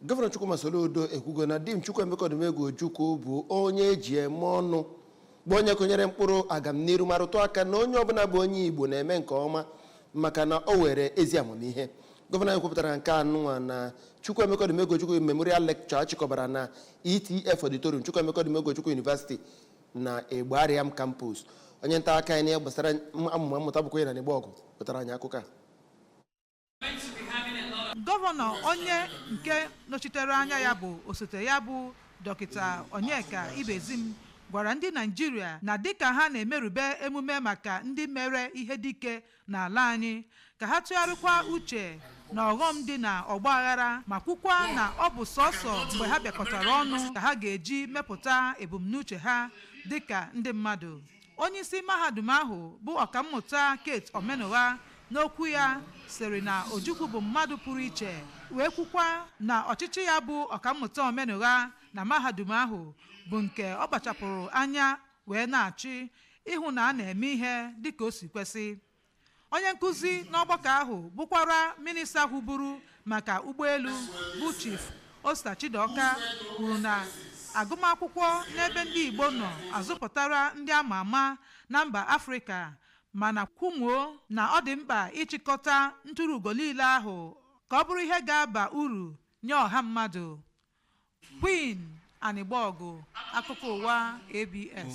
Gọvanọ Chukwuemeka ekwugo na dim Chukwuemeka Odumegwu Ojukwu bụ onye eji eme ọnụ bụ onye kụnyere mkpụrụ agamniru ma rụtụ aka na onye ọbụla bụ onye Igbo na-eme nke ọma maka na o were ezi amamihe. Gọvanọ kwupụtara nke anụnwa na Chukwuemeka Odumegwu Ojukwu Memorial Lecture achịkọbara na ETF Auditorium Chukwuemeka Odumegwu Ojukwu University na Egbariam Campus. Onye nta aka anyị gbasara amụma mmụta bụkwa ya na Igbo ọgụ pụtara anyị akụkọ a. Gọvanọ onye nke nọchitere anya ya bụ osote ya bụ Dọkịta Onyeka Ibezim gwara ndị Naịjirịa na dịka ha na-emerube emume maka ndị mere ihe dike n'ala anyị ka ha tụgharịkwa uche na ọghọm dị na ọgba aghara ma kwukwa na ọ bụ sọsọ mgbe ha bịakọtara ọnụ ka ha ga-eji mepụta ebumnuche ha dịka ndị mmadụ. Onye isi mahadum ahụ bụ ọkammụta Kate Omenụgha n'okwu ya sịrị na Ojukwu bụ mmadụ pụrụ iche wee kwukwa na ọchịchị ya bụ ọkammụta Omenụgha na mahadum ahụ bụ nke ọ kpachapụrụ anya wee na-achị ịhụ na a na-eme ihe dịka o si kwesị. Onye nkuzi n'ọgbakọ ahụ bụkwara minista hụburu maka ụgbọelu bụ Chief Osta Chidoka kwuru na agụmakwụkwọ n'ebe ndị Igbo nọ azụpụtara ndị ama ama na mba Afrịka mana kwumuo na ọ dị mkpa ịchịkọta ntụrụugo niile ahụ ka ọ bụrụ ihe ga-aba uru nye ọha mmadụ. Queen Anigbogu, akụkọ ụwa ABS.